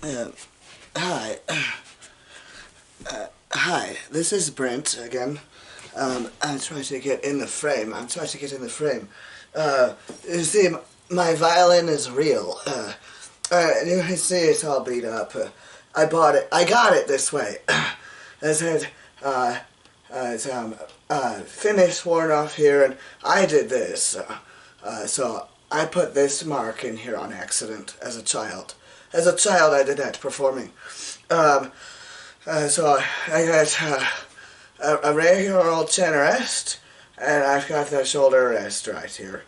Uh, hi. Hi, this is Brent again. I'm trying to get in the frame. You see, my violin is real. You can see it's all beat up. I bought it. I got it this way. It said, it's finished, worn off here, and I did this. So I put this mark in here on accident as a child. As a child, I did that performing. So I got a regular old chin rest, and I've got the shoulder rest right here.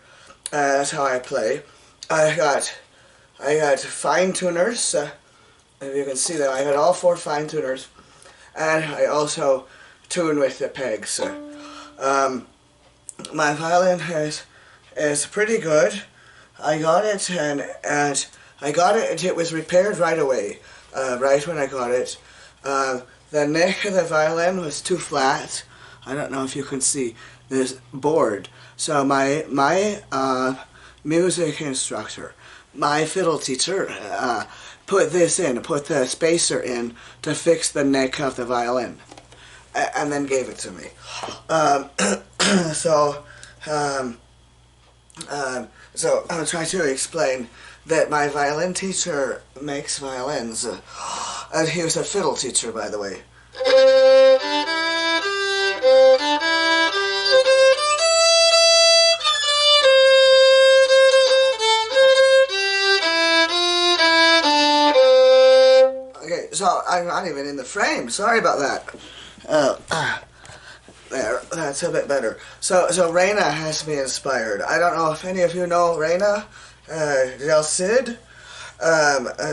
That's how I play. I got fine tuners. If you can see that, I got all 4 fine tuners, and I also tune with the pegs. My violin is pretty good. I got it and I got it and it was repaired right away. Right when I got it. The neck of the violin was too flat. I don't know if you can see this board. So my music instructor, my fiddle teacher, put the spacer in to fix the neck of the violin, and then gave it to me. So I'm trying to explain that my violin teacher makes violins, and he was a fiddle teacher, by the way. Okay, so I'm not even in the frame. Sorry about that. There, that's a bit better. So Raina has me inspired. I don't know if any of you know Raina Del Cid.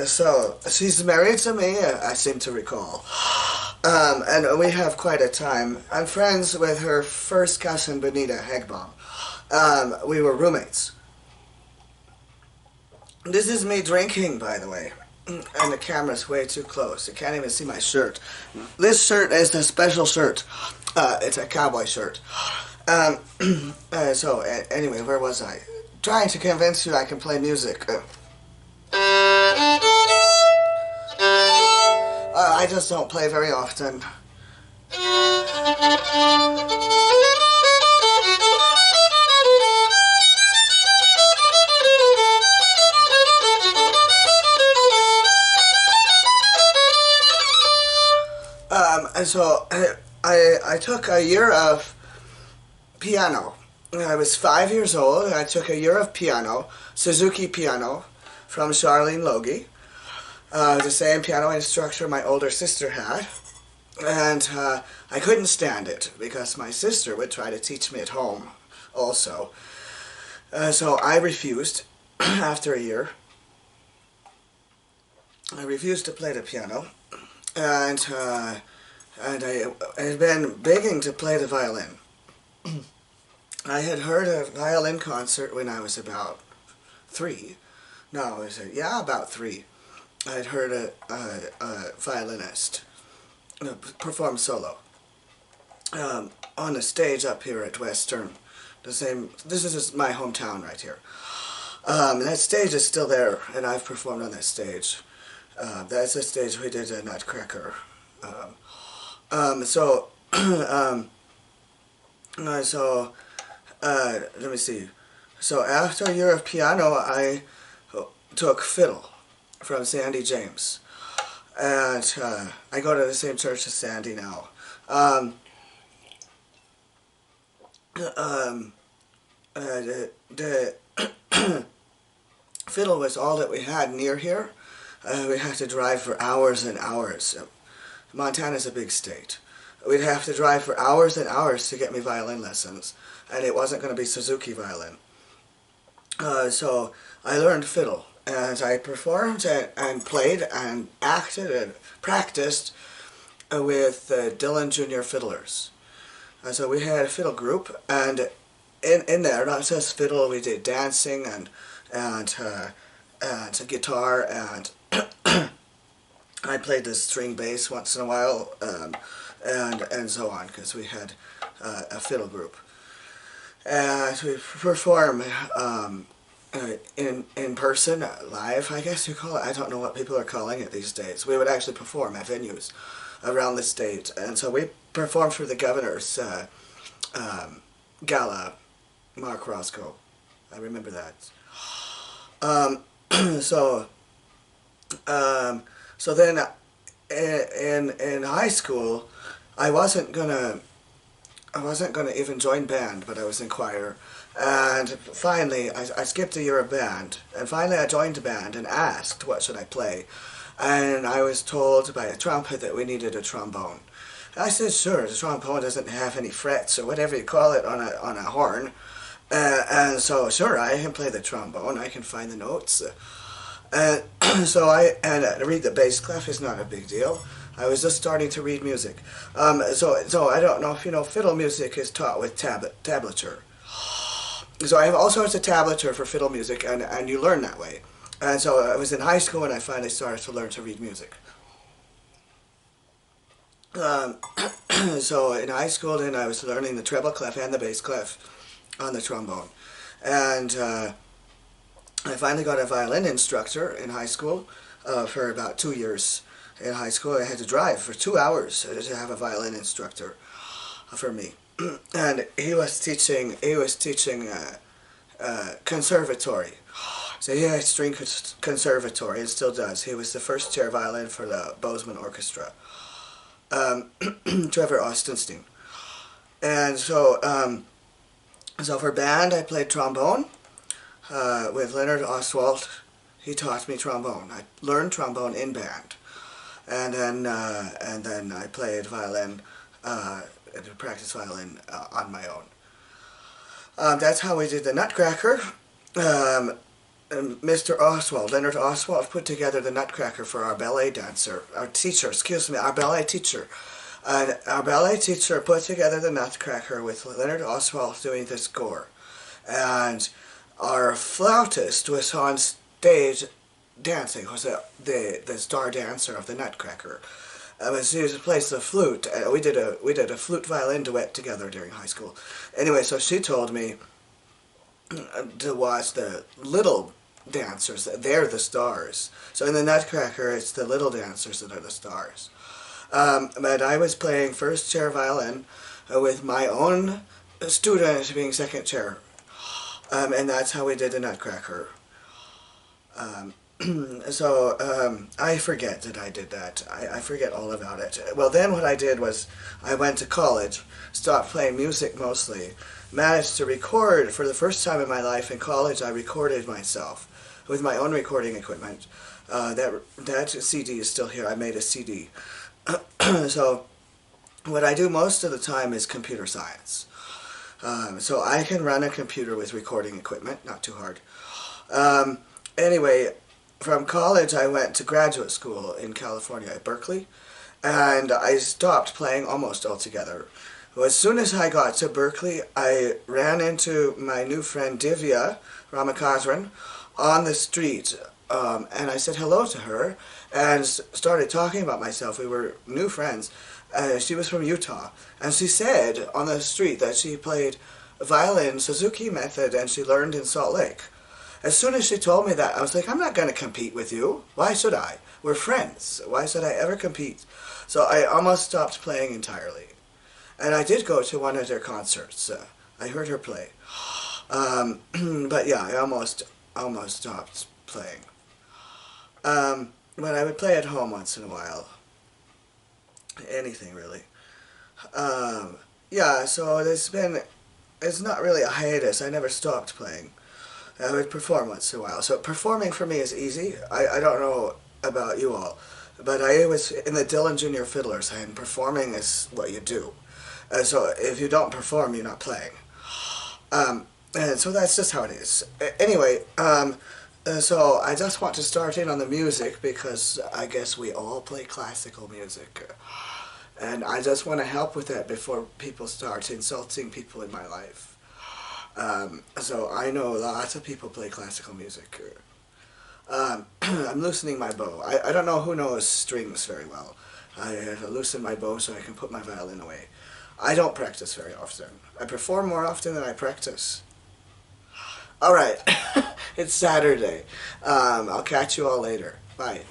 So she's married to me, I seem to recall. And we have quite a time. I'm friends with her first cousin, Benita Hegbaum. We were roommates. This is me drinking, by the way. And the camera's way too close. You can't even see my shirt. This shirt is a special shirt. It's a cowboy shirt. So, anyway, where was I? Trying to convince you I can play music. I just don't play very often. And so I took a year of piano. I was 5 years old, and I took a year of piano, Suzuki piano, from Charlene Logie, the same piano instructor my older sister had. And I couldn't stand it, because my sister would try to teach me at home also. So I refused after a year. I refused to play the piano, and I had been begging to play the violin. I had heard a violin concert when I was about 3. No, about 3. I had heard a violinist perform solo on a stage up here at Western. This is my hometown right here. That stage is still there, and I've performed on that stage. That's the stage we did a Nutcracker. Let me see. So after a year of piano, I took fiddle from Sandy James, and I go to the same church as Sandy now. The fiddle was all that we had near here. We had to drive for hours and hours. Montana's a big state. We'd have to drive for hours and hours to get me violin lessons, and it wasn't going to be Suzuki violin. So I learned fiddle, and I performed and played and acted and practiced with Dillon Junior Fiddlers. So we had a fiddle group, and in there, not just fiddle, we did dancing and guitar, and I played the string bass once in a while, and so on, because we had a fiddle group. And we perform in person, live, I guess you call it. I don't know what people are calling it these days. We would actually perform at venues around the state, and so we performed for the governor's gala, Marc Racicot. I remember that. Um, so so then in high school, I wasn't gonna even join band, but I was in choir. And finally, I skipped a year of band, and finally I joined a band and asked what should I play. And I was told by a trumpet that we needed a trombone. I said, sure, the trombone doesn't have any frets or whatever you call it on a horn. And so, sure, I can play the trombone, I can find the notes. And so read the bass clef is not a big deal. I was just starting to read music. So I don't know if you know, fiddle music is taught with tablature. So I have all sorts of tablature for fiddle music, and you learn that way. And so I was in high school when I finally started to learn to read music. So in high school then I was learning the treble clef and the bass clef on the trombone. And I finally got a violin instructor in high school for about 2 years. In high school I had to drive for 2 hours to have a violin instructor for me. And he was teaching conservatory. So he had string conservatory and still does. He was the first chair violin for the Bozeman Orchestra. Trevor Ostenstein. And so so for band I played trombone with Leonard Oswald. He taught me trombone. I learned trombone in band. And then I played violin, practice violin on my own. That's how we did the Nutcracker. Mr. Oswald, Leonard Oswald, put together the Nutcracker for our ballet dancer, our ballet teacher. And our ballet teacher put together the Nutcracker with Leonard Oswald doing the score. And our flautist was on stage dancing, was the star dancer of the Nutcracker. She plays the flute. We did a flute violin duet together during high school. Anyway, so she told me to watch the little dancers. They're the stars. So in the Nutcracker, it's the little dancers that are the stars. But I was playing first chair violin with my own student being second chair. And that's how we did the Nutcracker. I forget that I did that. I forget all about it. Well, then what I did was I went to college, stopped playing music mostly, managed to record for the first time in my life in college. I recorded myself with my own recording equipment. That CD is still here. I made a CD. So what I do most of the time is computer science. So I can run a computer with recording equipment, not too hard. Anyway, from college I went to graduate school in California at Berkeley, and I stopped playing almost altogether. Well, as soon as I got to Berkeley, I ran into my new friend Divya Ramakasran on the street, and I said hello to her and started talking about myself. We were new friends. She was from Utah, and she said on the street that she played violin Suzuki method and she learned in Salt Lake. As soon as she told me that, I was like, I'm not going to compete with you. Why should I? We're friends. Why should I ever compete? So I almost stopped playing entirely. And I did go to one of their concerts. I heard her play. But yeah, I almost stopped playing. But I would play at home once in a while. Anything, really. Yeah, so it's not really a hiatus. I never stopped playing. I would perform once in a while. So performing for me is easy. I don't know about you all, but I was in the Dillon Junior Fiddlers, and performing is what you do. So if you don't perform, you're not playing. And so that's just how it is. Anyway, so I just want to start in on the music because I guess we all play classical music. And I just want to help with that before people start insulting people in my life. So I know lots of people play classical music. I'm loosening my bow. I don't know who knows strings very well. I have to loosen my bow so I can put my violin away. I don't practice very often. I perform more often than I practice. Alright, It's Saturday. I'll catch you all later. Bye.